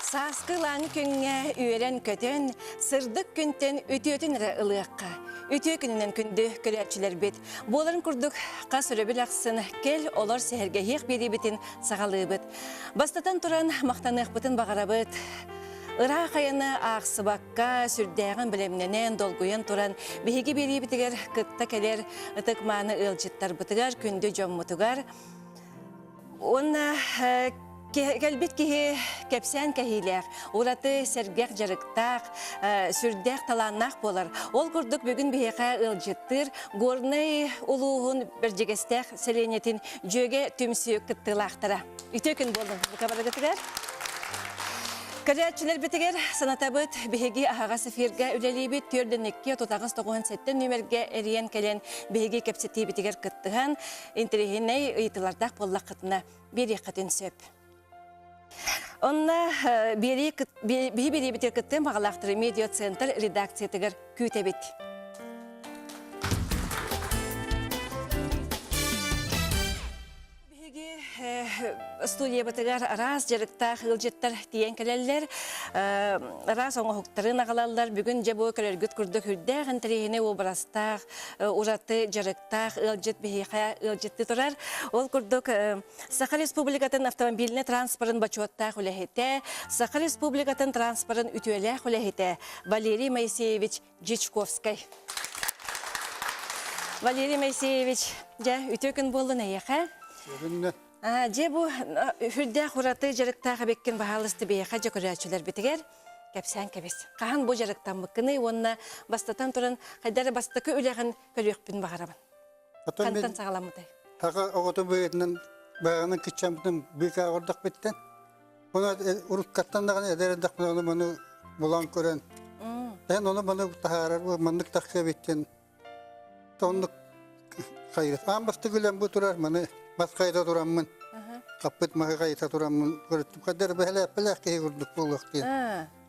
Саскылан күнге үйрен көтен, сырдық күнтен өтөтін ылыққа. Өтө күнінен күнді көрәтшілер бет. Боларын күрдік қас өребіл ақсын, кел олар сәерге еқ бері бетін сағалы бет. Бастатан тұран мақтанық бітін бағара бет. Ыра қайыны ақсыбаққа сүрдәғін білемненен долгуян тұран бейге бері бітігер күтті келер ұтық маны ұлжыттар бітігер күнді жоммутығар. Онна Кәлбет кеге кәпсән кәхиләк, ураты сәргәк жарықтақ, сүрдәк таланнақ болар. Ол күрдік бүгін бейеқа ұлжыттыр, горны ұлуғын бір жегестәк сәленетін жөге түмсі күттілақтыра. Үтекін болдың, бұқабары күтігер. Көрәтшілер бітігер, санатабыт бейге ағаға сефирге үлелейбет түрдінекке тұтағыз 97 нөмерге әріен кәлен бейге кәпсеті бітігер күттіған, интерегеней ұйтылардақ боллақ қытына бір еқатын сөп. Онна бери битер кыттым бағалақтыры медиа-центр редакциятығыр күйтебет. Студия батыгар раз жарықтақ ұлжеттар тиен кәлелер, раз оңғықтарын ағалалар, бүгін жабы көрергіт күрді хүрдәғін тірейіне обырастақ, ұраты жарықтақ ұлжет бейіға ұлжетті тұрар. Ол күрдік Саха Республикатын автомобиліне транспорын бачуаттақ үләхеті, Саха Республикатын транспорын үтуеләқ үләхеті Валерий Моисеевич Жичковскай. Валерий Моисеевич, үтөкін болын әйеқа? Же бұл хүрді құраты жарықтағы беккен бағалысты бейеқа же көрәтшілер бітігер, кәпсән кәбес. Қаған бұл жарықтан бұққыны, онына бастатан тұрын, қайдары бастықы үләғін көліқпін бағарабын. Қантан сағаламыдай. Таға оғыты бөйетінен бағының күтчен бұтын бейкі ағырдық біттен. Оны ұрыққаттандаған әдеріндік мұны бұлан көрен. Ән оны мұны тағарар, мұндық таққа біттен. Тондық қайры. Амбасты күлен бұл тұрар, мұны Mas kayda duramın, kapıt mağı kayda duramın, görüttüm kadar böyle kıyı kurduk bu vakti.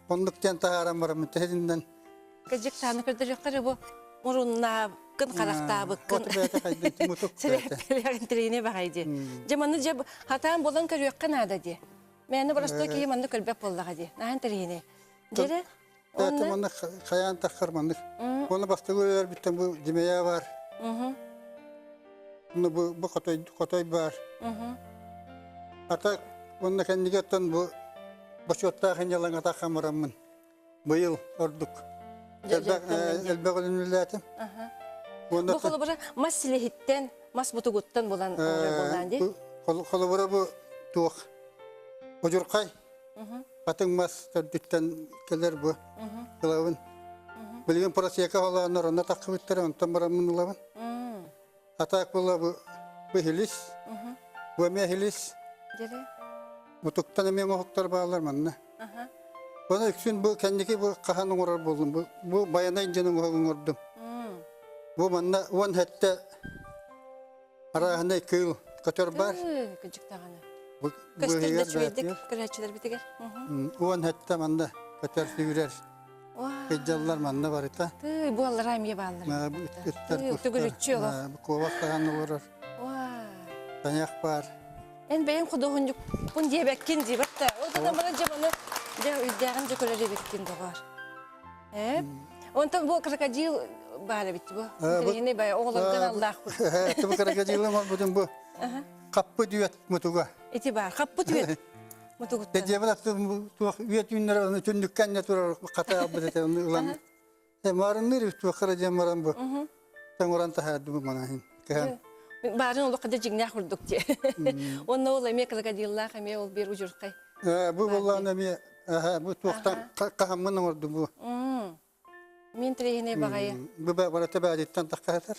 Onduktan taharam varamın, tehidinden. Gıcık tanı kırdır yukarı bu, murunna, kın karakta bıkkın. Otu beyte kaydı, mutuk beyte. Sebeplerine trene bakaydı. Camanı cep, hatan bolan kırıyor kanada diye. Meni burası ki mandı kölbek bollağı diye. Nahan trene. Cere? Beyte mandı kayan takır mandı. Onu bastı görüyor, bitten bu cimeye var. Bu kotoy var. Ata bunun kendigetten bu başotta kendilen ata kameramın. Bu yıl orduk. Elbek ünlületim. Bu kolu bura mas silahitten, mas butuguttan bulan değil. Kolu bura bu tuğ. Ocurkay. Batın mas terditten gelir bu. Kılavın. Bilgin parasıyaka olanlar ona takip ettiler. Ondan baramın olamın. Atak bu hilis, bu hilis. Mutuktan emeğin oğuklar bağlar manna. Bana iksin bu kendiki bu kahanın orar buldum. Bu bayana incinin oğun ordum. Bu manna on hatta arahında kıyıl katör var. Küçük tağını. Köstürde çöydük, kıraççılar bitiger. On hatta manna katör sürer. Kecallar manna var ita. Bu Allah rahmiye bağlar. Tügürütçü olur. Bu kovak kahanı olur. Tanyak var. En beyin kuduğun bunu diye bekkin diye baktı. O da bana camanı üzdağın cökölere bekkin de var. Ondan bu krakacil bağlı bitti bu. Yine bayağı oğlangan Allah kurdu. Bu krakacil'im var bu. Kapı düet mutuga. İtibar, kapı düet. Dedi bana tu üyet günler onu tündükkan ne turar kata abdete ulan. Marın nere tu karaca maran bu. Sen oran tahaddu bu manahin. Kan. Barın olu kadar cigna kurduk diye. Onun oğlu emek krakacil'la kamiye ol bir ucurkay. Bu vallahi nemiye bu tuğtan kahamın ordu bu. Min trehine bakayı. Bu bana tabadetten takkatar.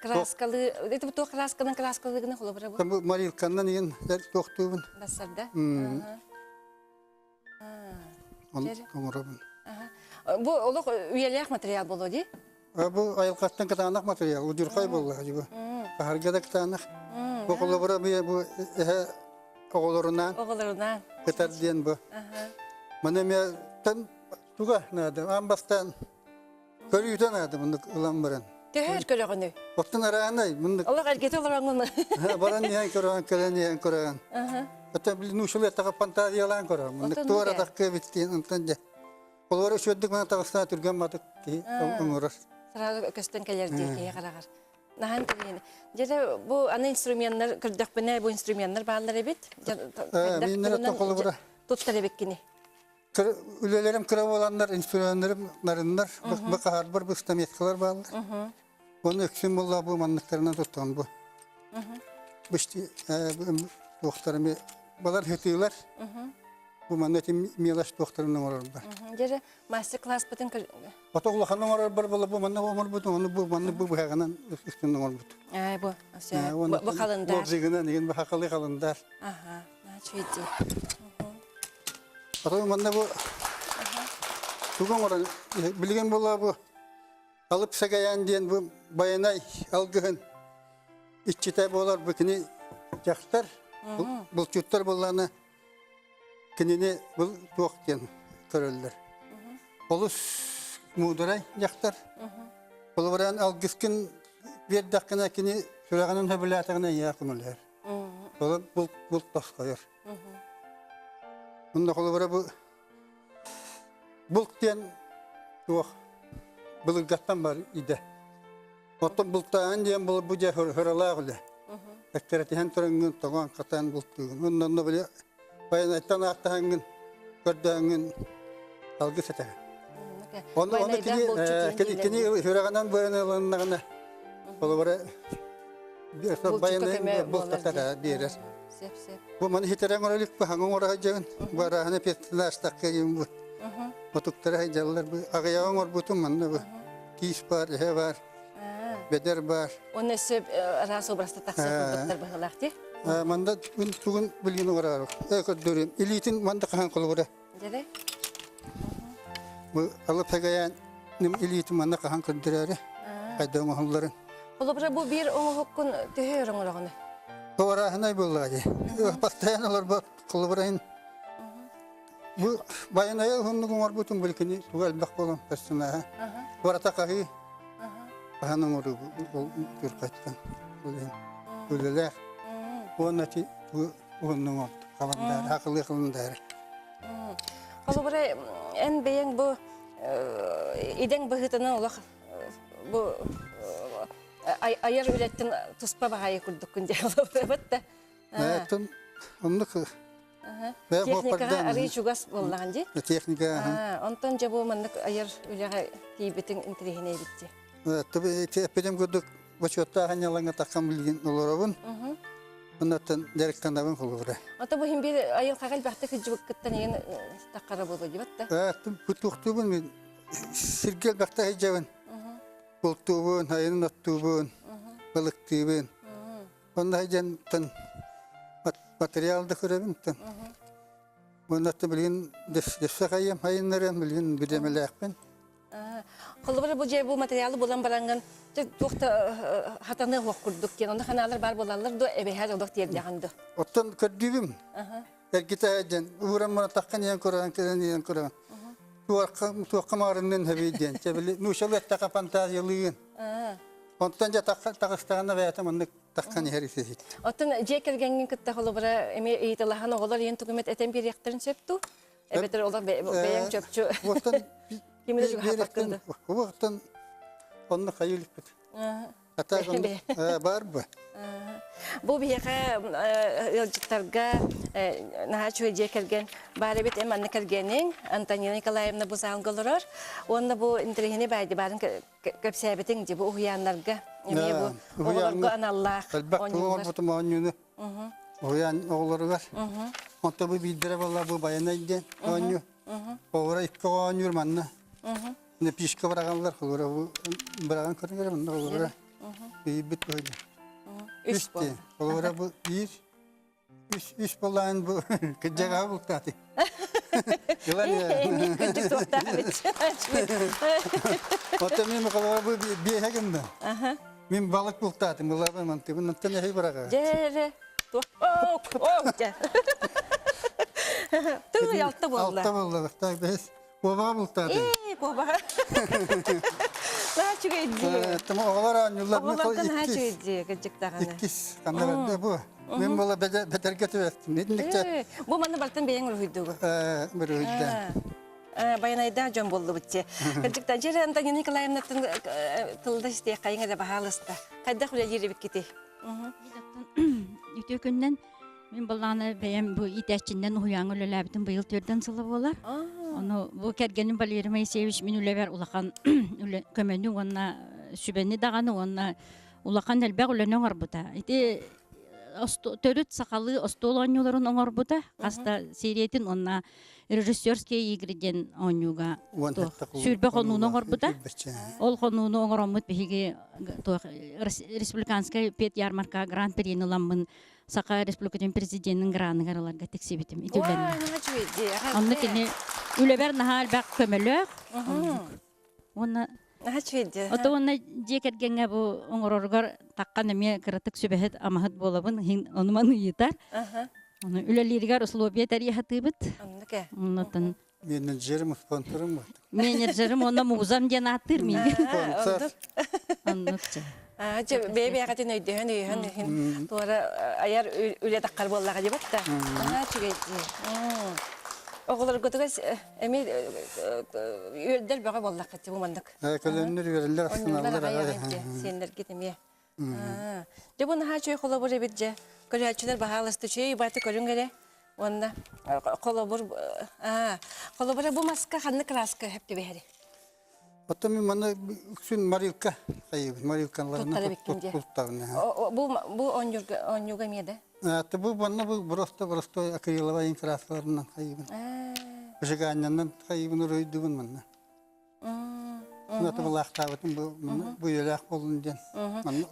Kraskalı, itu betul kraskalığını kulu bu. Bu marilkandan yen doktuğun. Basarda. Onurabın. Bu oluk üyelik materyal bolu di? Bu ayılkattan katanak materyal, ucurkay bolu acaba. Hargada katanak. Bu kolabora bu oğullarından. Oğullarından. Katar diyen bu. Manem ya tan tuga nadım. Ambastan. Körüyden nadım ulan baran. Tehir kölağını. Otun arağınay. Allah erketi olarak onu. Baran nihan koran, kelen nihan koran. Ата бил нушуле тага фантазиялан көрөм. Отон Туара неге? такка биттин антанжа. Олар шөддүк мана тагыстана түргөн матык ки оңорор. Сразу көстен келер дие карагар. Нахан тегене. Жере бу аны инструменттер кырдык бене бу инструменттер баалар бит. Миннер токолу бура. Туттар беккини. Үлелерим кыра боландар, инструментлерим нарындар, бакар бар бустаметкалар баалар. Оны өксүн болла бу манныктарынан туттан бу. Бишти доктарым балар хөтүлөр. Бу маннатым мелаш докторунун орор бар. Жере мастер-класс бутын Отоглаханын орор бар бола бу манна омор бут, оны бу манны бу баганан үстүнөн орор бут. бу бу калындар. Бу деген бу хакылы калындар. Ага, чуйди. Ата манна бу туган орор билген бола бу алып сагаян ден бу баянай алгын ичите болар букини жактар. Бул чуттар болланы кинене бул токтен көрөлдөр. Олус мудурай жактар. Болбаран алгыскын бердакына кини сураганын хөбүлатыгына якынылар. Бул тоскойор. Мында колбара бул тен тох булгаттан бар иде. Оттон бултаан ден бул бу жа хөрөлагылы. Эктеретен турангын тоган катан бултугун. Ондан да биле баянаттан аттагын көрдөңүн алгыс эте. Оны кини хөрөганан баяналаннагына болбара баянай бултатара берер. Бу маны хитерен оралык бу хаңын орага жагын. Бара хана петтнастакка юм бу. Отуктара жаллар бу агаягын орбутун манна бу. Кис бар, бар. Бедер бар. Оны сөп рас образда таксак доктор багалакты. Манда бүгүн билген орар. Көрдөрөм. Элитин манда кахан колбара. Жере? Бу алып тагаян ним элитин манда кахан көрдөрөр. Кайдан оһларын. Болбара бу бир оңоккун төһөр оңорогону. Ора ханай буллады. Постоянно алар бар колбарайн. Бу баянай хоннугун орбутун билкени тугал бак болон персона. Барата каги. Ханын ору бул көркөттөн. Үлелер. Онати оннун каландар, акылы кылындар. Болбара эн бең бу идең быгытына улак бу аяр үлеттин туспа багай курдук күндө болбот. Этим оннук. Техника ари чугас боллаган ди. Техника. Онтон жабу мандык аяр үлеге тийбетин интерехине битти. Tabii tepeden gördük başotta hanyalarına takam bilgin olurabın. Ondan direkten davın olur. Ata bu hem bir ayıl kagal bahte hıcıbık kıttan yen takara bolu jibatta. Evet, bu tuhtubun mi? Sirgel bahte hıcabın. Bultubun, hayının attubun, balık tibun. Ondan hıcan tan materyal da kurabın tan. Ondan da bilgin destekayım hayınlarım bilgin bir demelakben. Kolbara bu bu materyali bulan barangan tohta hatаны hoq kurduk ken onda kanalar bar bolallar do ebe her odok diye jagandı. Ottan kördübüm. Erkite hıcan uğram bana takkan yan kuran keren yan kuran. Tuğakam arından hebiden. Çebili nuşalet taka fantaziyalıyın. Ondan ja takastağına veya tamanlık takkan herisi. Ottan jekergengin kıtta kolbara eme eğitalahan oğlar yen tukumet eten bir yaktarın söptü. Ebeter oğlar beyan çöpçü. Ottan Kimide juga hapakkındı. Ottan onunla kayılık bit. Hatta var bu. Bu biyaka yolcularga naha çoğuya kergen bari bit emanne kergenin Antonio Nikolayevna bu sağlıklılar. Onda bu interihini baydı barın köpsebetin gibi uyanlarga. Emiye bu oğullarga anallah. Elbette bu orbutum onyunu. Uyan oğulları var. Onda bu bildire valla bu bayanaydı onyu. Oğura iki onyur manna. Ne pişke bırakanlar kılır bu bırakan kırıngır bunda olur. Bir bit böyle. Üç bu. Olur bu bir. Üç bolan bu kıcağa bu tadı. Yılan ya. Emin küçük doktor. Otamim kalau bu bir hekimde. Min balık bu tadı. Mulla mantı bunun tanesi bırakar. Jere. Oh. Tu yalta bolla. Altta bolla. Tak des. Baba bu tadı. Baba. Daha çok ediyor. Tamam oğlar anıyorlar. Oğlandan daha çok ediyor gıcıktağını. İkiz kanlarında bu. Ben böyle beter götüverdim. Ne dindikçe Bu bana bartan beğen ruhuydu. bir öyle. Bayan ayda can boldu bütçe. Gıcıktan jeren da Nikolaevna tılda işte kayın da bahalısında. Kayda kule yeri bit gitti. Ütü günden men balаны beyem bu iteçinden uyan ölelerdim bu yıl törden sılı bolar. Onu bu kergenin Valerий Moisеевич min üleber ulakan üle kömendü ona sübenni dağını ona ulakan elbek ülen oңар buta. Ити төрөт сакалы остолоньолорун оңор бута. Каста сериетин онна режиссерские игриден онюга. Сүрбе конуну оңор бута. Ол конуну оңоромут биги республиканская пет ярмарка гран прийни ламын Сака республикатын президенттин граны гараларга тексебитим итүлен. Онны кини үлебер нахал бак көмөлөк. Онна Хачвиди. ото онна жекергенге бу оңороргор таккан эме кырытык сүбехет амахыт болобун онуман ыйтар. Оны үлелеригер условия тарихатыбыт. Анныке. Оннотон Менеджерим, спонсорым var. менеджерим онна музам ден аттыр мен. Sponsor. Оннотча. Беби ягатын өйдөн өйөн туара аяр үле таккар боллага дебат да. Хачвиди. Oğullar götürüz, emi öldür bağa bollak kaçı bu mandık. Kölünler verirler aslında. Onlar ayağı senler gitmeye. De bunu ha çoy kolabor edece. Kölelçiler bahalastı şey batı kölüngere. Onda kolabor kolabor bu maska hanı kraska hep de beheri. Otomi bana üçün Marilka kayıp. Marilkalarını tuttavne. Bu onyuga miyede? Bu bana bu prosto akrilovayın kraslarından kayıp. Жиганнан кайыбын ройдубун мына. Наты лахтабытын bu yelak bolun den.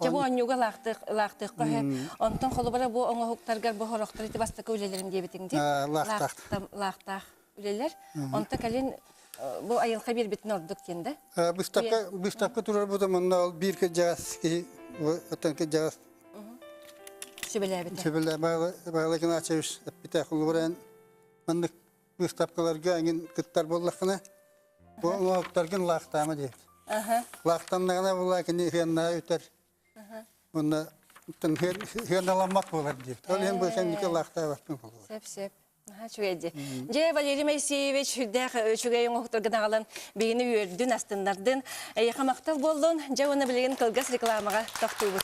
Же бу онюга лахтык кое. Онтон холобара бу оңо хуктаргар бу хорохтар ити баста көлелерим дебитиңди. Лахтак үлелер. Онта кален бу айылка бир битин ордук тенде. Бистапка турар бу заманда ал бир ке жас ки отанке жас. Sübelebite. Sübele bağlakin açmış bite kulluran. Mandık bistapkalarga engin kıttar bollakına. Bu oğuktargın lahtama deyip. Lahtanlığına bullakini hıyana öter. Onda hıyanalanmak bolar deyip. Öyle bu kendike lahta bakın olur. Sep. Ha şöyle. Je Valerий Moisеевич hüdde şugay oğuktargın alan beyni yördün astındardın. Yakamaktal boldun. Je onu bilgen kılgas reklamaga taktubut.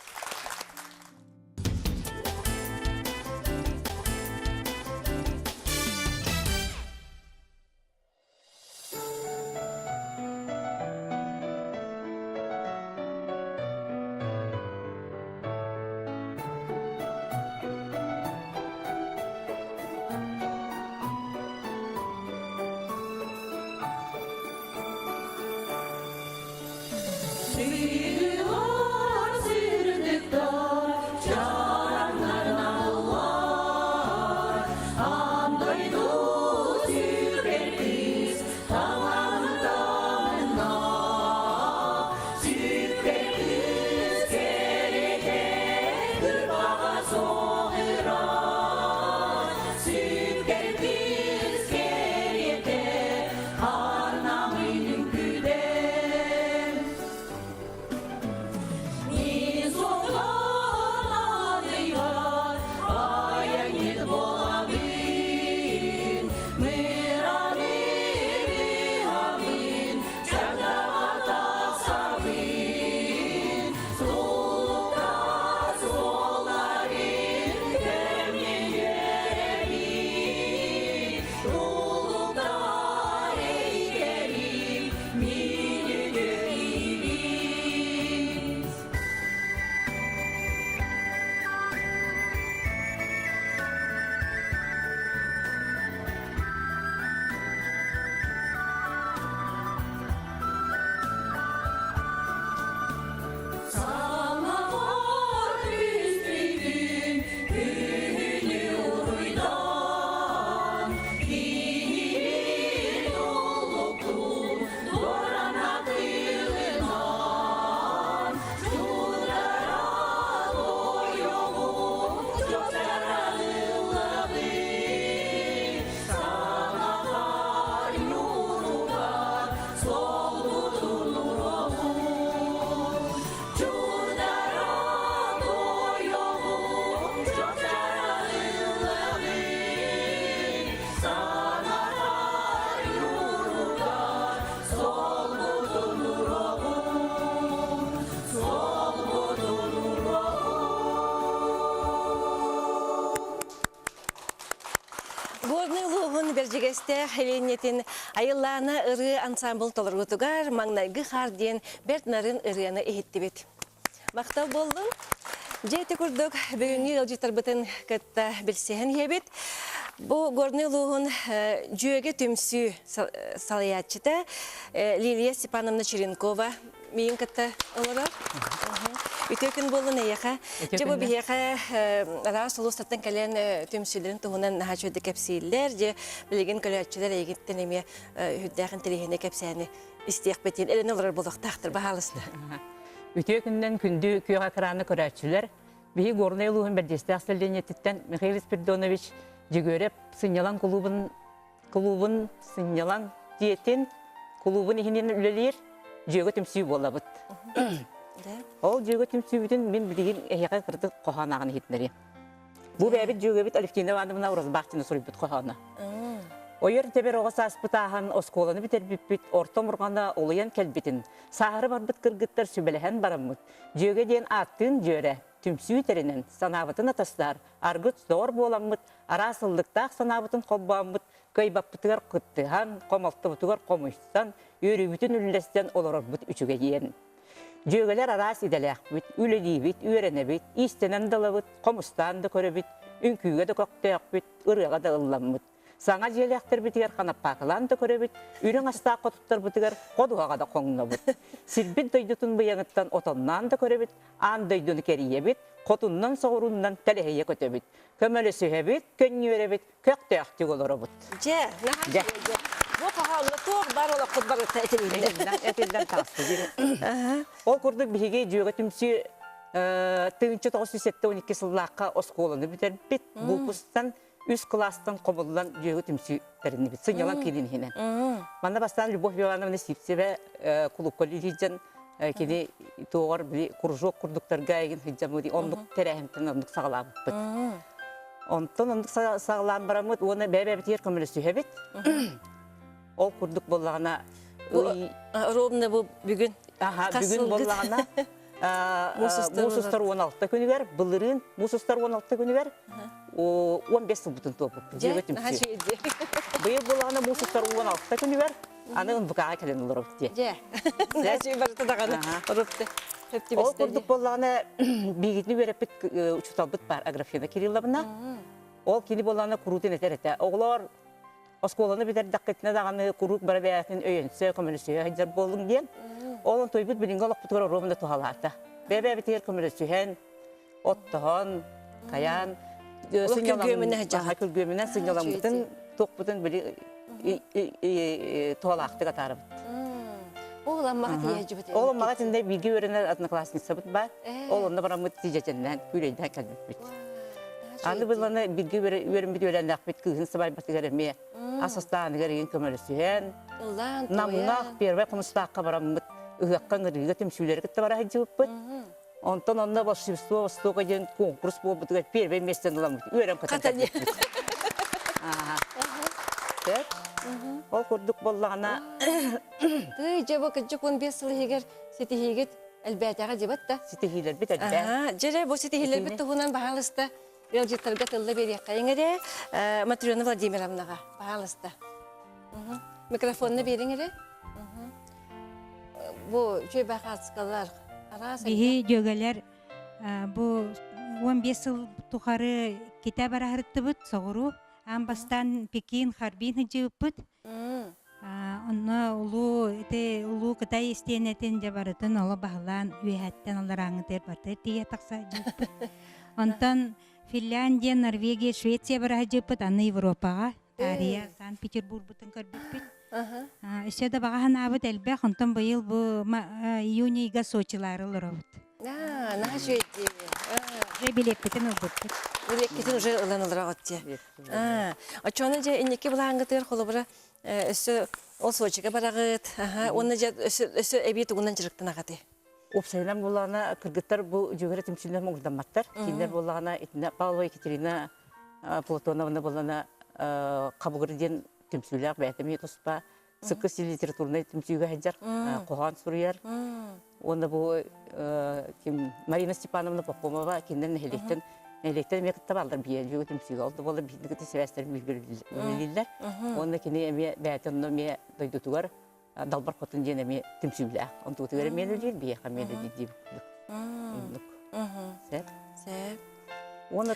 Билетте Хеленетин айыллана ыры ансамбл толыргутугар маңнайгы харден бертнарын ырыяны эхиттибет. Мактау болдун. Жейте курдук бүгүнгү ылжытар бытын кытта билсehen ебет. Бу горный лугун жүйөге түмсү салаятчыта Лилия Степановна Черенкова мейин кытта олора. Үтөкүн болун эяха. Жебу бияха рас улустаттан кален түмсүлөрүн тугунан хачөдө кепсийлер же билген көлөччүлөр эгиттен эме хүддагын телехине кепсени истек бетин элен олор болоктактыр баалысты. Үтөкүндөн күндү күйга краны көрөчүлөр бии горный лугун бердесте акселенеттен Михаил Спиридонович жигөреп сынялан клубун сынялан диетин клубун ихинен үлелер жөгө түмсү болабыт. Ол жөгө түмсүбүтүн мен билген эяга кырды коханагын хитнери. Бу бебит жөгө бит Алевтина Ивановна Урозбахтина сурбут кохана. Ойер тебер оғасаспытахан осколаны битер биппит, ортом урғана олыян келбитин. Сағыры барбыт кыргыттар сүбелеген барамыт. Жөге ден аттын жөре, түмсүй терінен санабытын атастар, аргыт зор боламыт, арасылдықтақ санабытын қоббамыт, көйбаппытығар қыттыған, қомалттыбытығар қомыштан, өрібітін үллестен олорор бұт үчіге дейін. Жөгелер арас иделек бит, үлелей бит, үйрене бит, истенен далы бит, қомыстан да көрі бит, үнкүйге де көктеяқ бит, ұрыға да ылламыт. Саңа желектер битигер қанаппақылан да көре бит, үйрен аста қотыптар битигер қодуаға да қоңына бит. Силбит дөйдітін бұяңыттан отоннан да көре бит, ан дөйдіні керие бит, қотуннан соғыруннан тәлехейе көте бит. Көмөлі сөйе бит, көнні өре бит, көктеяқтық олары бит. Бу қағалығы тоқ бар ола құдбар Әтелден тағысты. Ол күрді бігі жүйеге түмсі тыңчы 912 сыллаққа осколыны бітер бит, бұл құстан үз класстан қомылдан жүйеге түмсі тәріні бит, сыңялан келін хенен. Манда бастан Любовь Ивановна Сипсеве клуб колледжен кені тоғар құржок құрдықтарға еген хиджам өді, ондық тәрәхімтен ондық сағалабыт бит. Онтын ондық сағалан барамыд, оны бәбәбітер көмілі сүйе бит. Ол күрдік болағына... Ровны бұл бүгін Бүгін болағына Мусустар 16 күнігер, бұлырын Мусустар 16 күнігер 15 сыл бұтын топ. Бұйы болағына Мусустар 16 күнігер, аны ұнбықаға кәлен олар өпті. Ол күрдік болағына бейгетіні өреппет ұчыталбыт бар Аграфена Кирилловна. Ол кені болағына күрутен етер еті. Оғылар Осколаны бітер даққетіне дағаны құруқ бара бәятын өйінсі, көмілісі әйдер болдың ден. Олын тойбыт білінгі олық бұтығыр ромында тұғаларды. Бәбә бітер көмілісі ән, оттығын, қаян, күлгөмінен сыңгалам бұтын, тоқ бұтын білі тұғалақты қатары бұт. Оғылан мағаты ежі бұт. Олын мағатында білгі өрінер одноклассница бұт бар. Олында барамыт тижетеннен күйлейден кәлбіт бұт. Анды бұланы білгі өрін біт өлән ақпет күгін сыбай батығыр әме. Асастаны кереген көмөлісіен. Намунақ бербай құмыстаққа барамыт. Үғаққан ғырыға түмсүйлері кітті бара әйді өппіт. Онтан онына басшыбыстуға ден конкурс болып бұтыға бербай местен ұламыт. Өрен қатар кәтті. Ол күрдік болағына. Жабы күнчік 15 сылы егер сетихегет әлбәтіға дебатта. Сетихилер бит әлбәт. Жәрі бұл сетихилер бітті ғынан бағалысты. Велжеттарға тылды берек қайыңыре Матрена Владимировнаға бағалысты. Микрофонны беріңіре. Бұл жөй бақатысқалар. Бихи жөгелер бұл 15 сыл тұқары кете барахырытты бұд, соғыру. Амбастан Пекин, Харбин хыджы бұд. Онна улу кытай истенетін жабарытын олы бағылан үйәттен олар аңытер бартыр тие тақса жүйіппіт. Онтан Финляндия, Норвегия, Швеция бара жүйіппіт, аны Европаға, Тария, Санкт-Петербург бұтын көрбіппіт. Еще да бағахан абыт әлбәқ, онтан бұйыл бұл июнейға Сочилары ұлыр абыт. Наға жүйетті. Уже билек бітін ұлбыппыт. Билек бітін уже ұлан ұлыр ағытте. Очоны же иннеке бұлағыңғытыр қолы бұра ол Сочиға барағыт, оны же өсі әбейті ұғынан жырықтын ағаты. Опсайлан болағына кыргыттар бұл жөгері түмсілер мұңырданматтар. Кейлер болағына Павлова Екатерина Платоновна болағына қабығырден түмсілер бәйтіме тұспа. Сыққы стиль литературный түмсүйге әджар, қоған сұрыяр. Оны бұл Марина Степановна Попомова кендерін әлектен Elektrik mekette baldır bir yer götümsüge oldu. Bola bildik de seveslerim bilgiler. Onda kini emi bätönno me doydutugar dalbar kotun jene me tümsügle. On tutu vere me değil bir yaha me değil. Sep. Sep. Ondan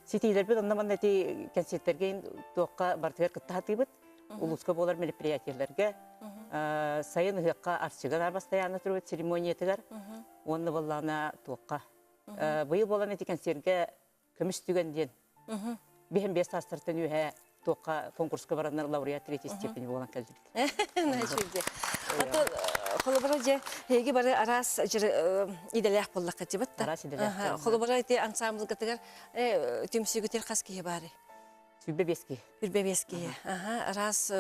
sitiler bir ondan neti konsertlerge toqqa bartıgar kıtta hatibit. Uluska bolar merpриятиелерге sayın hıqqa arşıgar arbastayanı turut seremoniyetigar. Onda ballana toqqa. Быйыл болан эти концертке көмүс түгенден. Бехем бес тастыртын үһә тоққа конкурска бараннар лауреат третьей степени болан келди. Начуде. Ото холобара же хеги бары арас жыр иделях боллак катыбыт. Арас иделях. Холобара эти ансамбл катыгар түмсүгүтер каски бары. Сүббе бески. Үрбе бески. Арас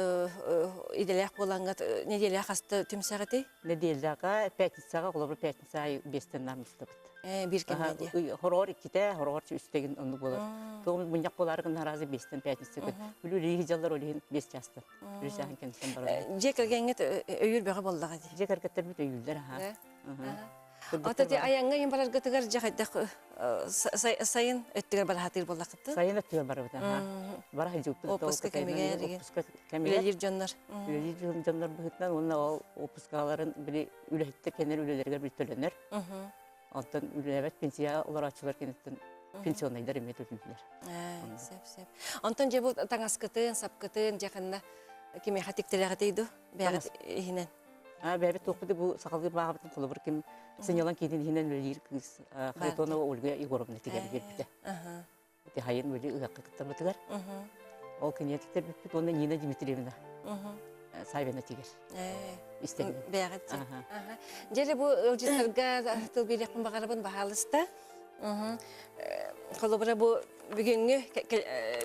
иделях боланга неделях асты түмсагыты. Неделяга пятницага холобара пятница бестен намыстык. Bir kemedi. Horor ikide, horor üstegin onu bolar. Toğum munyak bolargın narazı besten pятница. Ulu rihjallar olihin bes jastı. Rişahan kendisinden barada. Jekergenget öyür beğe bollaga di. Jekergetler bir öyüller ha. Ata di ayanga yimbalar gıtıgar jahaydak sayın öttüger bala hatır bollakıttı. Sayın öttüger barada ha. Bara hajuktu. Opuska kemiger. Opuska kemiger. Ülelir canlar. Ülelir canlar büyütlen onunla o opuskaların biri ülehette kenar ülelerger bir tölenir. Ondan ülebet pensiya olar açılır kenitten pensionaylar emet ödüldüler. Sep. Ondan je bu tangaskıtın, sapkıtın jakanda kimi hatikteleriydi. Bäret hinen. Bäret toqpudi bu saqalgı bağıbıtın qolubur kim senyalan kedin hinen ölir kız. Xaytona Olga Igorovna tiger berdi. Ti hayın böyle ıqqa qıtırmıtılar. O kinetikler bitip onda Nina Dmitrievna. Sayvena tiger. İstedim. Bäret. Jere bu orkestrga tılbileqin bagarabın bahalısta. Kolobra bu bugünkü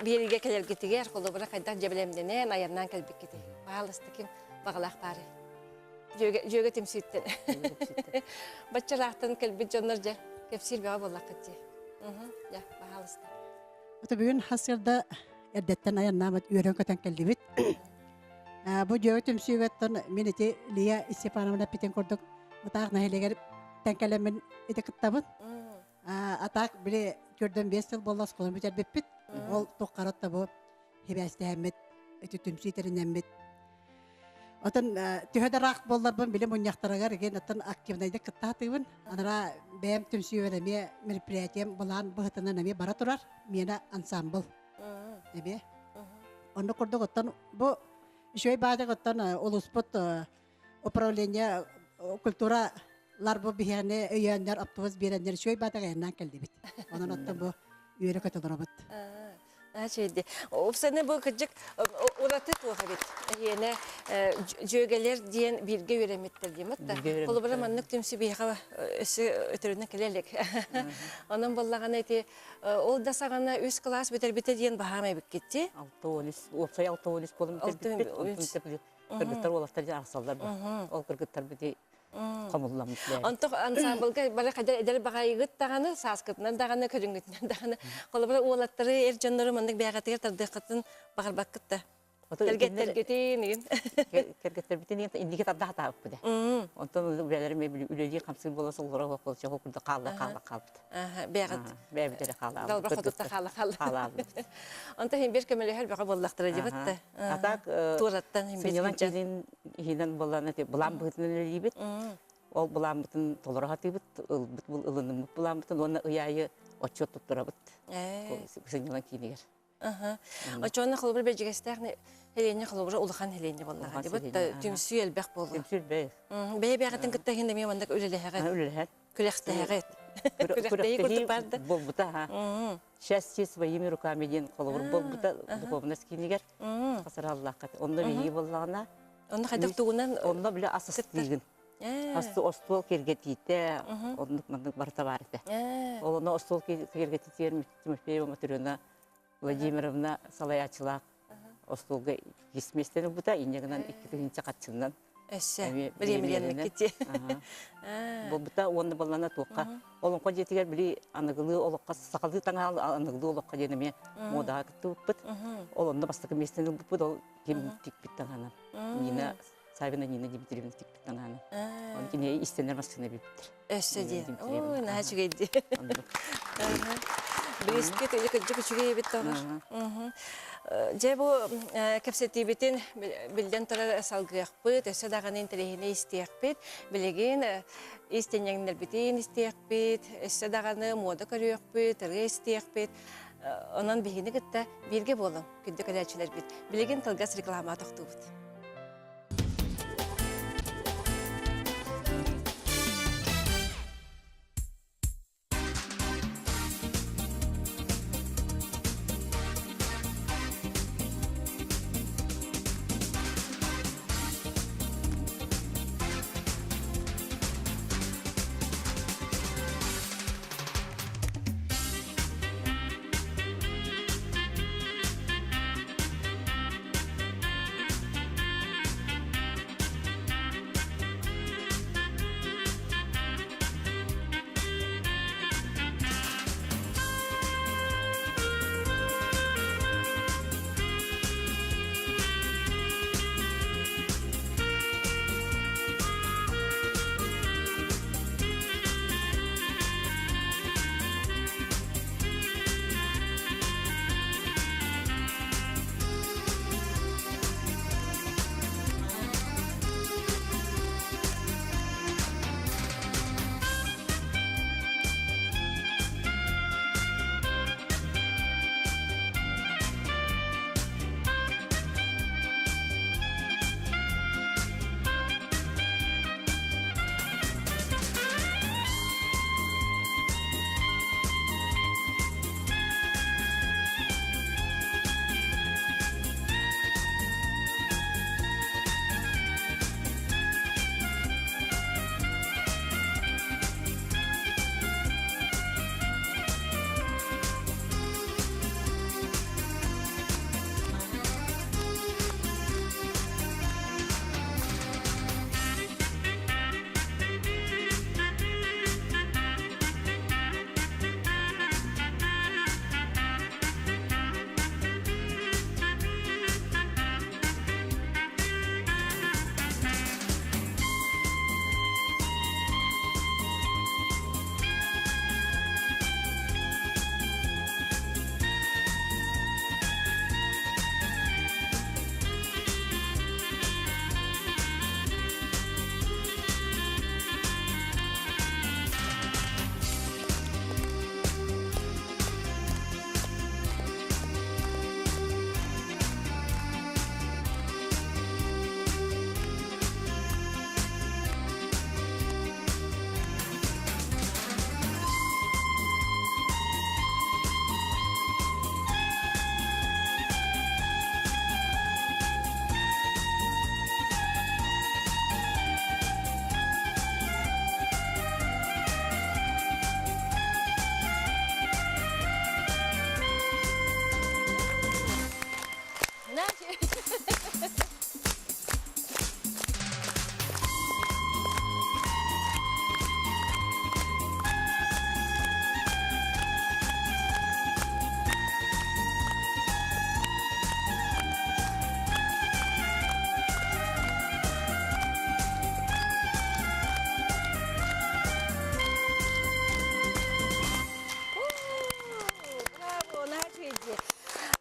bir yerge kelergetiger kolobra kaydak jebelemdenen ayarnan kelbik giti. Bahalısta kim bagalaq bari. Jöge temsitten. Bachchalaqtan kelbit jonlarja kepsir baga bollaqatji. Ya bahalısta. Ota bugün hasırda erdetten ayarnamat üren köten keldibit. Bu jötüm süvetton miniti Liya Istepanovna piten korduk. Ataq naheleger tenkelemen ite kıttabın. Ataq bile gördüm 5 yıl bollas kolun biter bepit. Ol toqaratta bu hebeste hemmet ite tümsü terinemmet. Otan tühede raq bollarban bile munyaqtaragar gen otan aktivnayda kıttatыбын. Anara bem tümsü vereme merpриятием bolan bıhtına neme bara turar. Mena ansambl. Ebe. Onu korduk otan bu şöyle bazı otan uluspot upravlение kultura larbo bihane öyenler aptuvaz birenler şöyle bazı yandan geldi bit. Onun otan bu üyere katılırabıt. Şeydi. O sene bu kıcık uğratı tuğabit. Yine jögeler diyen birge öğrenmettir diyemez de. Kolubara manlık tümsü bir hava ötürüne kelelek. Onun bollağına eti o da sağına üst klas biter diyen bahama bik gitti. Altı olis kolum biter. Kırgıtlar olaftar arsallar. Ol kırgıtlar biti kamullanmışlar. Ontok ansamblga bara kadar eder bagayıgıt dağını saskıtından dağını körüngütünden dağını kolubara oğlatları ercanları mandık beyagatıgar tardıqıtın bağır bakıt da. Kergetler götüyün. Kergetler biti niye indiket adda hata bu da. Ondan ülelerim üleliği kamsil bolası olarak okulca okulda kaldı. Beyagat. Beyagatları kaldı. Dalbra kodukta kaldı. Ondan hem bir kömeli her bağı bollaqtıra cibit de. Atak Turattan hem bir senyalan kedin hinen bollana te bulan bıhtın ölelibit. Ol bulan bıhtın tolara hatibit. Bıt bul ılınım bulan bıhtın ona ıyayı oçot tutturabıt. Senyalan kediger. Açoğuna kolubra becegestağını heleni kolubra uluğan heleni bollağa dibit. Tümsü elbək bolu. Tümsü elbək. Beye beyagatın kıtta hindi miye mandak öleli heğet. Öleli Külekte heğet. Külekteyi kutup bardı. Бол бута ha. Счастье своими руками ден колор. Бол бута духовность кинигер. Касар Аллах кат. Онда бии боллагана. Онда хайдак тугунан. Онда биле асыс тигин. Асты остол кергетите. Онда мандык барта барыты. Олона остол кергетитер Тимофеева Матрёна Владимировна Салаячылак. Остолга кисместен бута инегинен 2-нче катчындан. Эссе. Биремиленmek gitti. Bu buta onda balana toqqa. Olun qojetiger bili anıgılı oluqqa saqaldı tanga anıgılı oluqqa deneme moda kıtıpıt. Olunda bastık mesleğini bu da kim tikpit tangana. Nina Sayvena Nina Dmitrievna tikpit tangana. Onun ki ne istenir masasına bitir. Esse diye. Oo, ne çekildi. Бристке тели кыджы күчүгө бит тагыр. Же бу кепсетибитин билден тара салгыакпыт, өсө даганы интерехине истиякпит, билеген истенеңнер битин истиякпит, өсө даганы мода көрүөкпүт, тыры истиякпит. Онан бигини гытта бирге болом, күндө көрөчүлөр бит. Билеген тылгас реклама токтубут.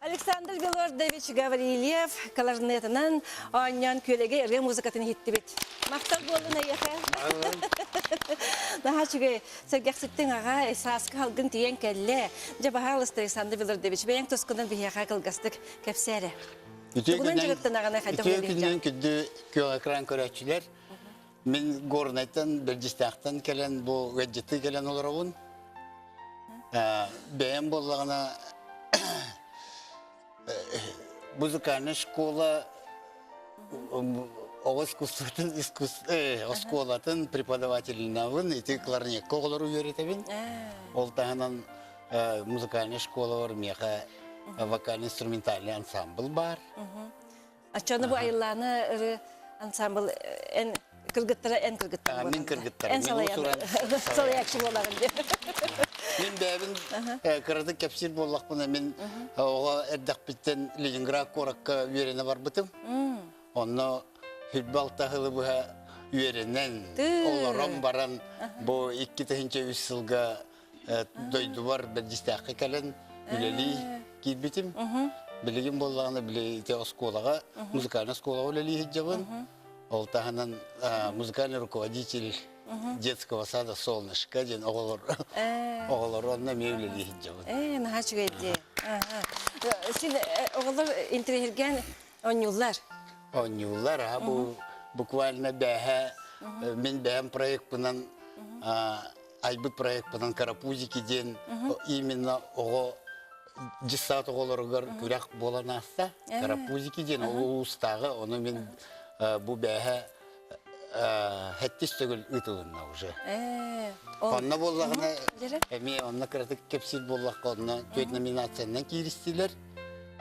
Александр Белордович Гаврилев Каларнетынан аньян көлеге эрге музыкатын хиттибит. Мактал болуна яха. Наха чуге сергекситтин ага эсаскы халгын тиен келле. Жабахалыс Александр Белордович бен тоскундан бияха кылгастык кепсәре. Үтөкүнөн күдү көэкран көрөчүлөр. Мен горнайтан Белжистактан келен бу гаджеты келен олорун. Бен боллагана музыкальная школа школатын преподавателинавын ити кларнет коголору үйрөтөбүн. Ол тагынан музыкальная школа бар, меха вокально-инструментальный ансамбль бар. Ачаны бу айылланы ансамбль эн кыргыттара эн кыргыттар. Мен кыргыттар. Эн салаякчы болагын деп. Мен бәбін кырды кәпсір боллақпына мен оға әрдақ біттен Ленинград қораққа үйеріне бар бұтым. Оны футбол тағылы бұға үйерінен оларам баран бұл 2-3 жылға дойдубар бәдістәқі кәлін үлелі кейбітім. Білеген болғаны білейте осколаға, музыкальный сколаға үлелі хеджабын. Ол тағынан музыкальный руководитель детского сада «Солнышко» ден оғылар онына меулелі хеджабын. Наға чүгейді. Сен оғылар интерерген онюллар. Онюллар, бұл буквально бәхі, мен бәхім проект бұнан, айбыт проект бұнан Карапузики ден, именно оғы жиссат оғыларығар күрек болан аста, Карапузики ден, ол ұстағы, оны мен бұл бәхі хәттіс түгіл ұтылынна уже. Онна болағына, әме онна кіратық кепсил болаққа, онна төт номинациянан кейістілер,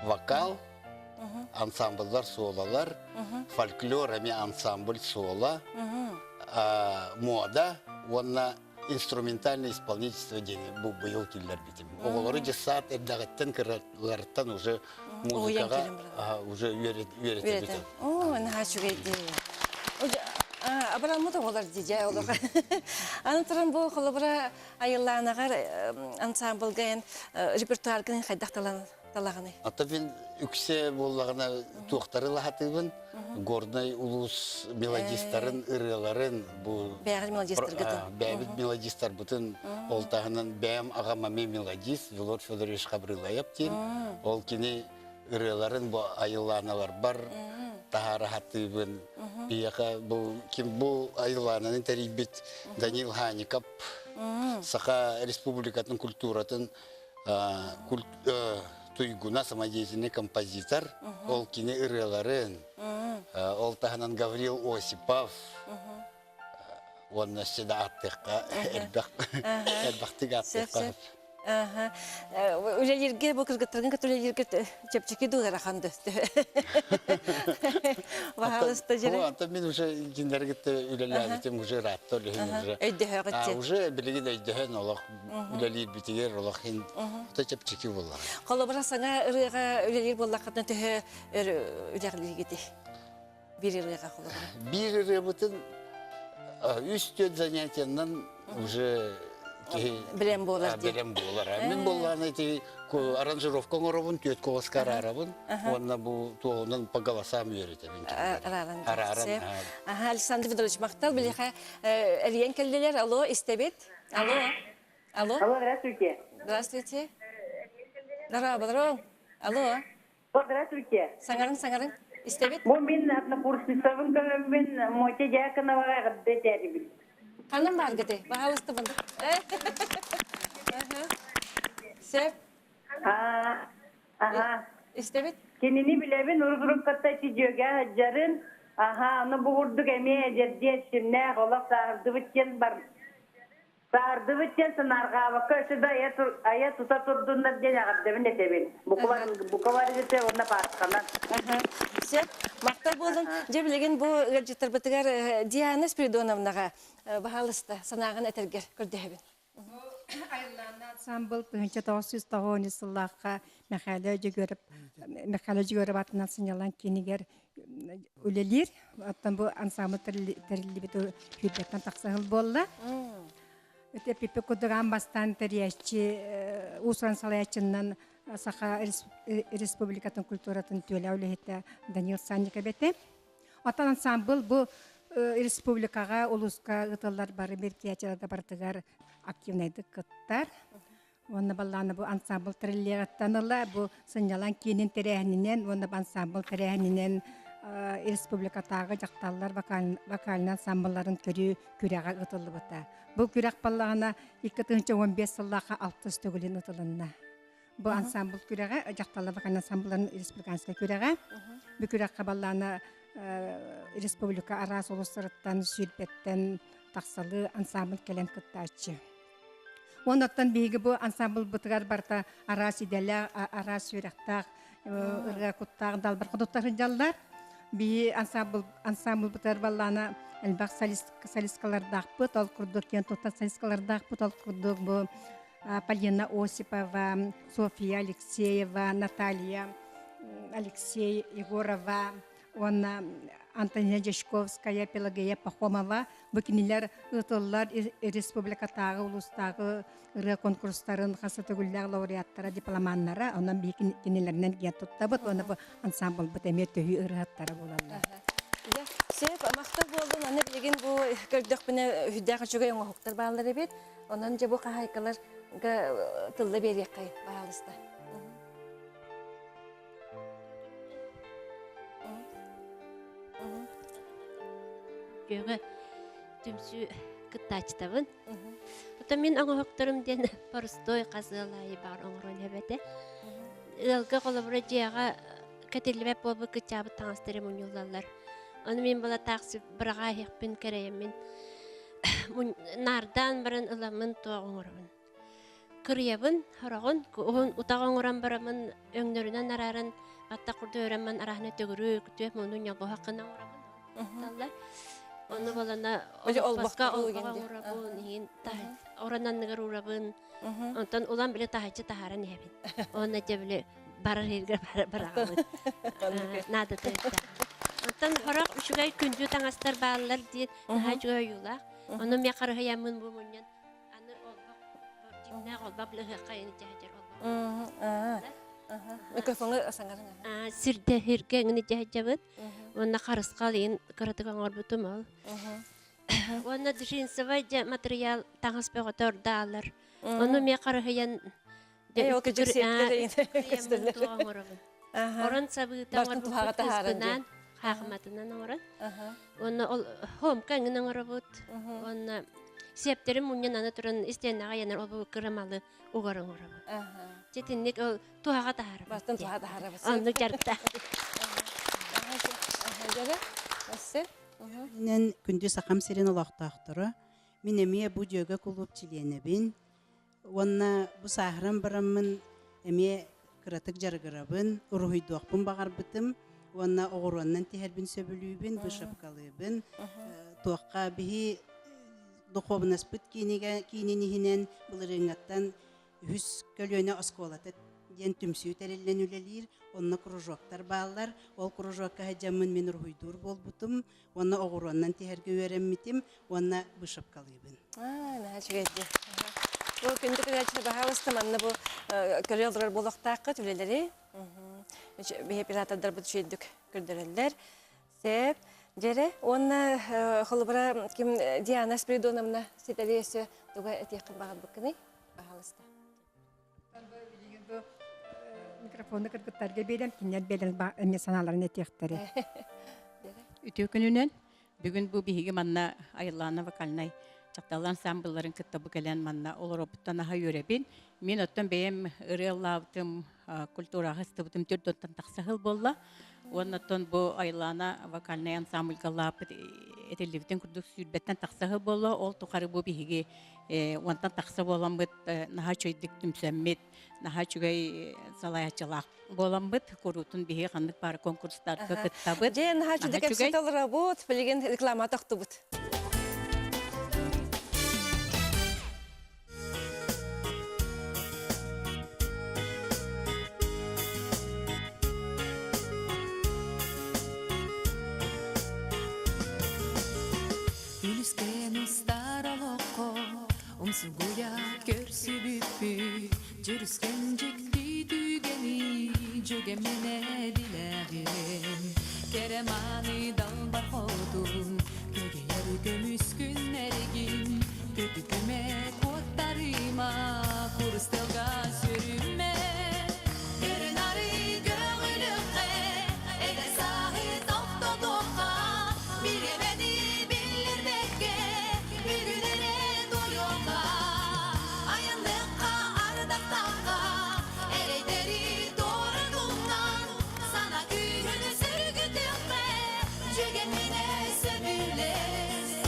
вокал, ансамбльдар солалар, фольклор, әме ансамбль сола, мода, онна инструментальное исполнительство дені бұл бұйыл келдер бітім. Оғылары жесат әрдағыттен кіраттан уже музыкаға уже үйреті бітім. Наға чүгейді. Абырамы да олар дейже оларға. Анытырын бұл қолыбыра айылланағар ансамблген репертуаргын қайдақ талағаны. Ата мен үксе болағына туақтары лағатыбын, горный улус мелодистарын, ырыларын, бәғір мелодистар гыдын. Бәбіт мелодистар бұтын, ол тағынан бәм ағамаме мелодист, Велор Федорович Қабрылайап дейін, ол кені ырыларын айылланалар бар, тағары хаттыбын. Бияқа бұл айылланының тәрейбет Данил Ханикап, Сақа республикатын культуратын туйгуна самодеятельный композитор, ол кені ырыларын, ол тағынан Гаврил Осипов, оны сюда аттыққа, әлбақтық аттыққа. Үлелерге бұл кіргіттірген кәт үлелерге чепчеке дуылар ақанды. Бағалысты жері. Ата мен уже кендергітті үлелердетім уже ратты үлелер. Өйдігі ғытте. Уже білеген өйдіген олақ үлелер бітігер олақ хен чепчеке болар. Қолы бұра саңа ұрыға үлелер болаққатына түхі үлелер кеті. Bir ұрыға қолы бұра. Bir ұры бұтын үстет занятиянан уже Білем болар де. Білем болар. Мен болғаны аранжировка оңырабын, төт коваскар арабын. Онна бұл туғынан по голосам үйретемін. Араран. Александр Федорович Мақтал, білеға әлген келділер. Алло, Истебет? Алло? Алло, здравствуйте. Здравствуйте. Здорово. Алло? Здравствуйте. Саңарын, Истебет? Мен однокурсницавын мен Мотя Дьяконова ғадды Қанын бар геді, бағалысты бұнды. Сәп? Истебет? Кенені білебін, ұрғырын қатта чидеуге жарын, аны бұғырдық әме әдерден шынне қолақ сағырды бүттен бар. Сағырды бүттен сынарға баққа өшіді ая тұта тұрдыңдар ден ағырдыбын әтебін. Бұқалары жете орна парысқанан. Сәп, мақтар болдың, жебілеген бұл ғаджеттар бұтығар Диана Спиридоновнаға бағалысты санағын әтергер көрдебін. Айылланна ансамбл 1990 сыллаққа мәқәлі жүгеріп атынан сынялан кенігер өлелер. Аттан бұл ансамбл тәрілі біті хүрбеттен тақсағыл болла. Өте пепе күдіған бастан тәрияшчі ұсыран салаячыннан Саха республикатын культуратын төлі әулеетті Данил Санника бәті. Аттан ансамбл бұл республикаға, улуска ұтылар бары бір театрада бардығар активнайды күттар. Оны баланы бұл ансамбл тірілер аттаныла, бұл сынялан кейінен тәрәхінінен, оны ансамбл тәрәхінінен республикатағы жақталылар вокалын ансамбларын күрәға ұтылы бұта. Бұл күрәк балағына 2015 сыллаға 60 төгілін ұтылынна. Бұл ансамбл күрәға, жақталылар вокалын ансамбларын республиканскай күрәға. Бұл күрәққа балағына республика арас олыстырыттан, сүйірбеттен тақсалы ансамбл кәлен күттачы. Онықтан бейгі бұл ансамбл бұтығар барта арас иделі, арас сүйрақтақ, ұрға құттағын далбар құдықтарын жалдар. Бей ансамбл бұтығар балағына әлбақ солисткалардақ бұт, ол күрдік, кен тұқтан солисткалардақ бұт, ол күрдік бұл Полина Осипова, София Алексеева, Наталья Алексей Егорова, Онна Антонина Жешковская, Пелагея Пахомова, букинилер ытыллар республикатағы, улустағы ыры конкурстарын хасатыгүлләр лауреаттара, дипломаннара, онан бейкинилерінен ген тұттабыт, оны бұл ансамбл бұт әмет төхі ырыаттары болалар. Сеп, мақтар болдың, аны білген бұл көрдік біні хүддәқі жүгі оңа хоқтар бағалары бет, онан же бұл қағайқалар тылды берек қай бағалысты. Жөгі түмсі күттачтабын. Ота мен оңа хоқтарым ден парустой қазылайы бар оңырын әбәті. Үлгі қолыбыры жияға кәтерлібәп болбы күтчабы таңыстыры мұнюлалар. Оны мен бала тақсы бірға хекпін кәрейімін. Нардан бірін ыламын туа оңырын. Кырыябын, хорағын, ұтақ оңыран барамын, өңнөрінен арарын, батта құрды өремін, арахны төгірі, күтуеп мұнын ялғы хақын оңырын. Оны балана олбаққа олға оңырабын, оранан нығыр ұрабын, онтан олан біле тахайчы тахаран ебін. Оны де біле барар ергер барағын. Нады тәйті. Онтан хорақ үшігай күнді таңастар бағалар дейін, тахай жүгі ойылақ. Оны мен қарығы ямын бұл мұнен, аны олбақ, олбақ білігі қайын жәжер олбақ. Микрофоны саңарың. Сирде хиргеңini жайжабыт. Онна қарысқалыйын қыратыған орбутым ол. Онна дышинсывай материал таңыспеға тордалар. Оны мен қарығыян Оран сабытан орбутын хақыматынан оран. Онна ол хомкаңынан орбут. Онна септерім мұнен аны тұрын істеннаға янар ол кырымалы уғарың орбут. Жетіннік ол туаға тахарып. Бастан туаға тахарып. Оны жарықта. Мен күнді сақам серен олақтақтыры. Мен әме бұ жөгі құлып чилене бен. Онна бұ сағырын барамын әме кыратык жарғырабын, ұрғыйдуақпын бағар бітім. Онна оғыруаннан тихәрбін сөбілуібін, бұ шапқалыбын. Туаққа бігі дұқобынас бұт кейненігінен бұлырыңаттан хүс көлөне осколаты ден түмсүү тәрелен үлелер, онна кружоктар бағалар, ол кружокка хаджамын мен ұрғыйдур бол бұтым, онна оғыруаннан тихәрге өреммітім, онна бұ шапқалыбын. Наға жүгеді. Бұл күнді күрәчі бағалыстым, анны бұл көрелдірер болуқтақы түлелері. Бейе пиратардар бұд шүйдік күрдірелер. Сеп, Жере, онна холбара ким Диана Спиридоновна сетелесі дуга этекін бағад бұқыны бағалысты. Микрофонды кыргыттарга берем, кинер берем эме саналарын этектери. Үтө күнүнөн бүгүн бу биһиги манна айыллана вокальнай чакталан самбылларын кытта букалан манна олороптан аха йөребин. Мен оттон бем ырыллаптым культурага стыбытым төрдөн таксахыл болла. Оннотон бу айыллана вокальный ансамбль галап этелибитен курдук сүрбеттен таксахыл болла. Ол тукары бу биһиги онтан такса болам бит наха чөйдик түмсәммет наха чүгәй салаячылак болам бит курутун биһи ханнык бар конкурстарга кыттабыт. Же наха чүдик сетал работ билген реклама тактыбыт. Umsuguya körsülüpü Cürüsken cikli dügeni Cögemene dilerim Keremani dalbar hodun Köge yarı gömüs günlergin Köpüküme kotlarıma Kurustelga sürüme Görünari göğülüke Ele sahi dokta doka Bilemedi bilir bekke Bir günere doyoga Ayınlıkka ardaktaka Ereyderi doğrudundan Sana gühünü sürgütükle Cügemine sömürler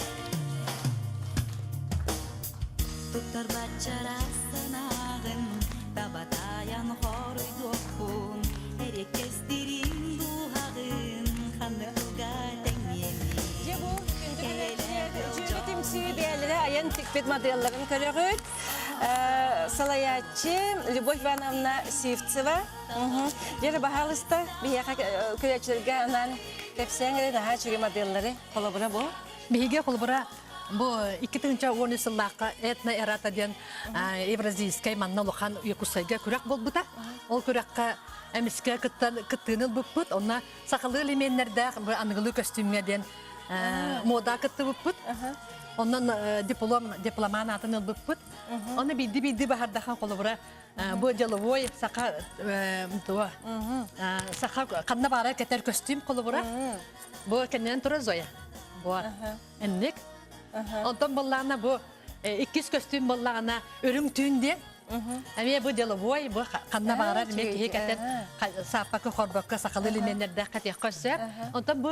Tuttar bacara sınağın Tabatayan horuyduğun Herkes dirin duhağın Hanılga denmeyeni Ayan tikbet modellerin körüğüt. Salayatçı Любовь Ивановна Сивцева. Жері бағалысты бияқа көрәчілерге анан Tepsengere daha çüge modelleri kolabora bu. Биһиге холбура бу 2010 сыллаакка этно эрата ден евразийскай манна лохан якусайга күрәк болбута. Ол күрәккә эмискә кыттыны буппут, онна сакалы элементләрдә бу ангылы костюмга ден мода кытты буппут. Оннан дипломан атын буппут. Оны бидди баһардахан холбура бу деловой сака туа. Сака канна бара кетер костюм холбура. Бу кенен тура зоя. Бу энник. Онтон болларына бу 200 костюм болларына өрүң түнден. Әме бу деловой, бу канна бара демек хекетен сапакы хорбакка сакалы элементлерде катык көсөп. Онтон бу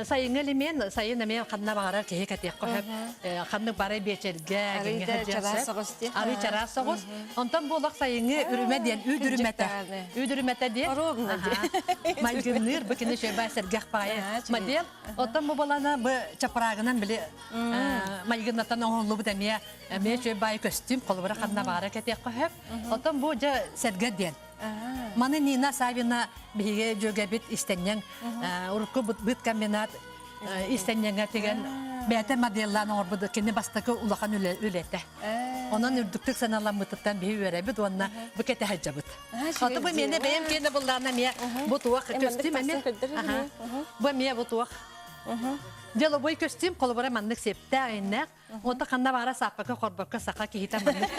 сайын элемент, сайын эме канна бара хекетек көсөп, канны бара бечерге, ары чара согус. Онтон бу лак сайыны үрүмө ден, үдүрүмөтө ден. Майгыныр бу кине шөбө сергек бай модель. Онтон бу балана бу чапрагынан биле майгынатан оңлу бу деме, эме шөбө костюм колбара канна бара кетек. Отон бу жа сергеден. Маны Нина Савина биге жөгөбит истеннен урку бит комбинат истенненге деген бәте моделлан орбуды кене бастакы улахан үлете. Онан үрдүктүк саналамыттан бии беребит, онна бу кете хаҗабыт. Аты бу мене бәем кене булларна ме бу туак костюм эме. Бу ме бу туак. Деловой костюм колбара мандык септе айнак. Онда канда бара сапка корбакка сака кихита мандык.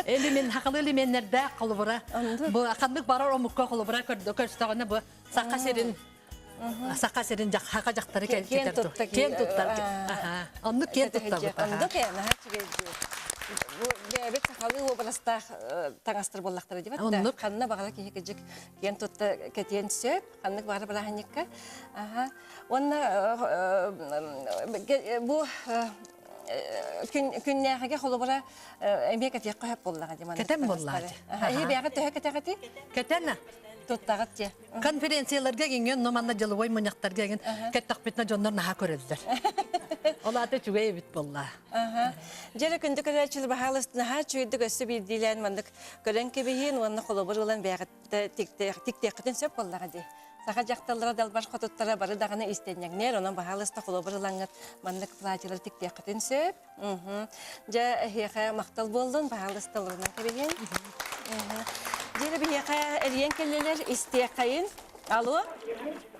Элемент хакылы элементлерде колбара. Бу акандык барар омукка колбара көрдөгөстөгөнө бу сака серин хака жактары келген туттар. Кен туттар. Онду кен туттар. Онду кен бу бебет сакалы образда таңастыр боллактыр деп атты. Канна багала кехекежик кен тутта кетен сөп, каннык бары бараханыкка. Онна бу күннәгә холобара эмбек атык кап буллага диман. Кетем буллады. Бәгә төһә кетәгәти? Кетәнә. Туттагат те. Конференцияларга килгән, номанна җылвай моняктарга килгән, кеттак битне җоннар наһа күрәлдер. Олаты чугай бит булла. Җәре көндә көрәчил баһалыстына һәр чуйды көсү бидилән мандык көрән кебеһин, онны холобар булган бәгәттә тик-тик сөп буллага ди. Саха жакталлара далбар хотуттара бары даганы истеннәгнер, онан баһалыста холобарлангат мандык платилар тик-тик сөп. Жа хеха мактал болдун баһалысталарынан кебеһин. Җәре бияка элген келлелер истекайын. Алло?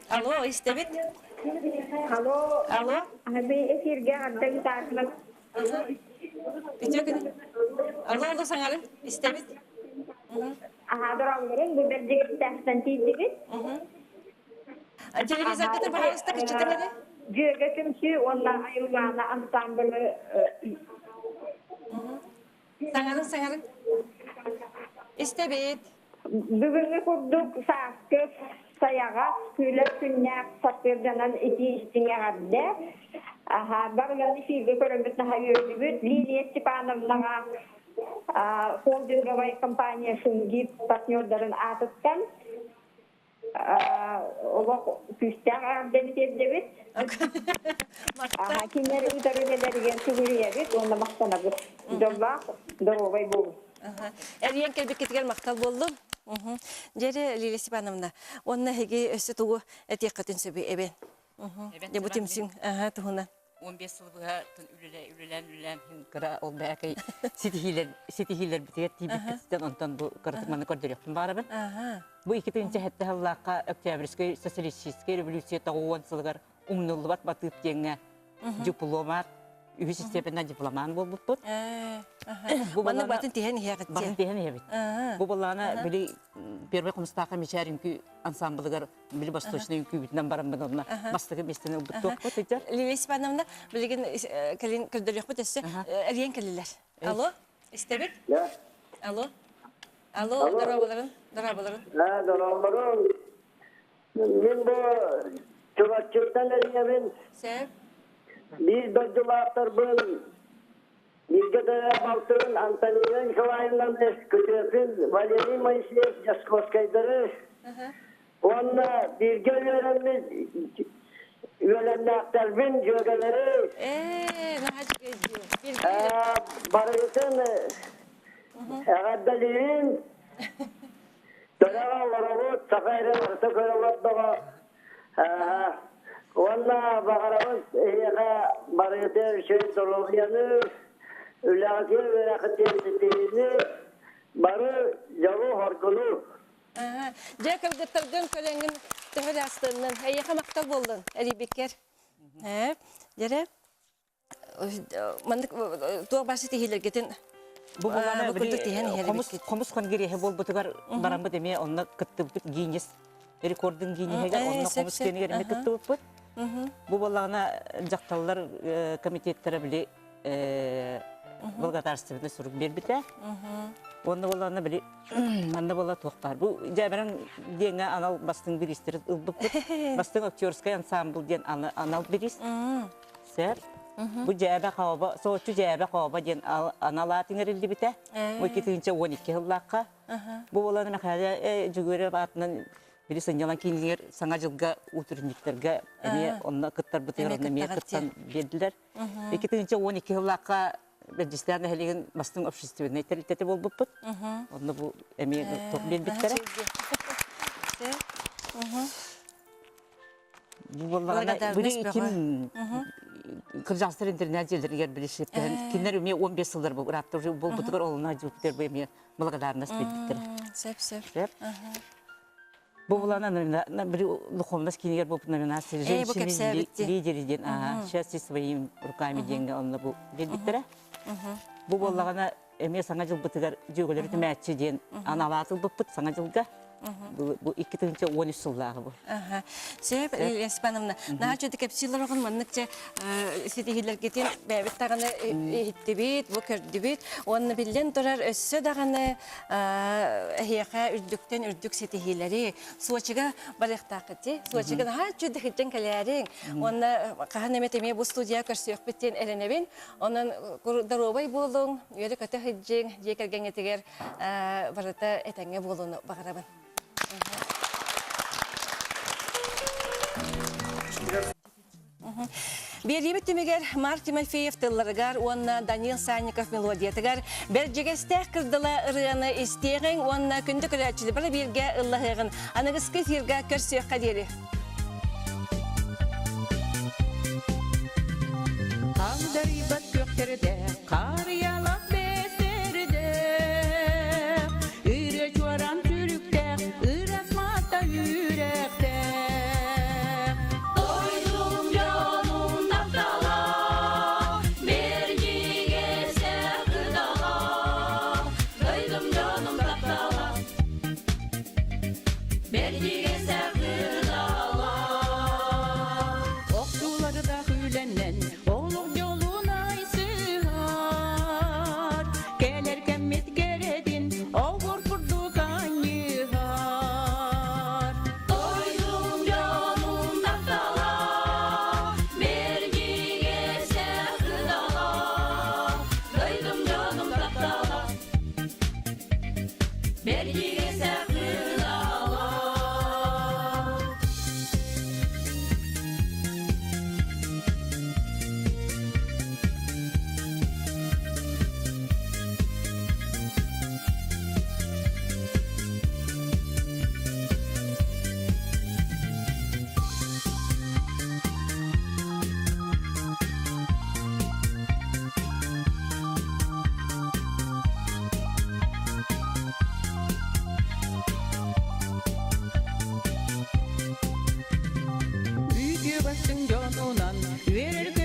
Алло, истебит? Алло. Алло? Аби эфирге аттан тартмак. Битөкүн. Алло, саңары истебит? Дорогорын бу бердик тастан тийдигит. Телевизор кетер баһалыста кичтеңеде? Жөгө кимчи онда аюлана ансамблы. Саңары. Истебит. Бүгүнкү курдук саакы саяга күлөп күннәк сатырданан ити истиңәрдә. Барган эфирге көрөмөт хайырдыбыт Лилия Степановнага холдинговая компаниясының гип партнердарын атыттан. Оба күстәң арден тедебит. Кинер үтәреләргә түгүрәбит, онда мактанабыз. Добба, доровай бул. Әрген келбек кеткен мақтал болдым. Жәрі Лилия Степановна, онна хеге өсі туғы әтек қатын сөбі әбен. Дебу темсің тұғына. 15 жылға үлілен кіра ол бәкей сетихилер бітігет тейбіттістен онтан бұл қыртықманы көрдіректің барабын. Бұл 2-ші әтті ғаллаққа Октябрьский социалистический революция тағуын сылғар ұмнулы бат батып теңі дипломат, үхі степенна дипломан бол бұт. Баны батын тейін еғітте. Батын тейін еғіт. Бұл баланы білі первый құныстақы мешәрін күй ансамблығар білі басточный үкі бітінен барамын онына бастығы местені бұттық бұт етер. Лилия Степановна білген кәлін күрдірек бұт өсі әрген кәлілер. Алло, істебет? Алло? Алло, дұрабыларын? Дұрабыларын. Мен бұл чуратчықтан әрген Сәп? Biz dördülaktır bun. Bizge de baltırın Antoniyon Nikolaevna'nın kütüpün Valeri Moiseyev Jaskovskay'dırı. Onunla birge üyelenler bin jögeleri. Nahacık eziyor. Barıgıtın Eğaddali'nin Döneğe varavut, Sakayra varsa körevat dağa Valla bakarımız eyaka barıdır şey doluyanı ülakı ve rakıtiyetini barı yalı horkulu. Cekil gıttırdın kölengin tühür astığından. Eyyaka maktal boldun, Eribikker. Jere, mandık tuğ başı tehiler getin. Bu bulana kurduk diyen bir komus kongrehe bol butugar baramı demeye onna kıttı giyiniz. Rekordun giyinihe onna komus kenigere ne kıttı bu. Bu bulana jaktallar komitetleri bile Volgatarstevne suruk berbite. Onda bulana bile manda bola toqtar. Bu jabaran denge anal bastın biristiri ılbıp bastın aktyorskay ansambl diyen anal biris. Ser. Bu jaba qaba, soçu jaba qaba diyen analatın erildi bite. Bu kitince 12 yıllıqqa. Bu bulana mekaya jugöre batından biri sanyalan kinler sana жылга uturniklerge ene onna kıttar bıtır onna me kıttan berdiler. İkitince 12 yıllıqqa Registrarne heligen bastın общественный тетте бол буппут. Онда бу эми топ бербиттере. Бу боллагана бири ким кыржастыр интернет желдерге билишип кинер эми 15 жылдар бу рапты уже бол бутугар олна жуптер бу эми благодарность бербиттере. Сеп. Bu bulana bir духовность кинер бу номинация женщины лидери ден счастье своим руками деньги онна бу бербиттере. Bu bolлагана эме саңа жыл бытыгар жөгөлөр түмәтчи ден аналатыл быппыт саңа жылга. Bu 2013 yılları bu. Sebep Espanımna. Daha çok kapsüller olgun manlıkça sitihiller getin bebek tağını hittibit, bu kördibit. Onu bilen durar össü dağını hiyaka ürdükten ürdük sitihilleri. Suaçıga balık taqıtı. Suaçıga daha çok dikitten kalerin. Onu kahan emetemiye bu stüdya körsüyük bitten erenebin. Onun darobay bulun. Yöre kötü hıccın. Yekergen etiger barata etenge bulunu bağırabın. Бери битмегер Марк Тимофеев тылларыгар, онна Данил Санников мелодиятыгар, бәржегестәк кырдыла ырыганы истеген, онна күнді күрәтчілі бір бірге ыллағығын, анығысқы фирға көрсек қадері. Қаңдары бат көктерді, қар ялақ бестерді, үйре жуаран түрікті, ырасмата үйректі. Uyge basın canınan verir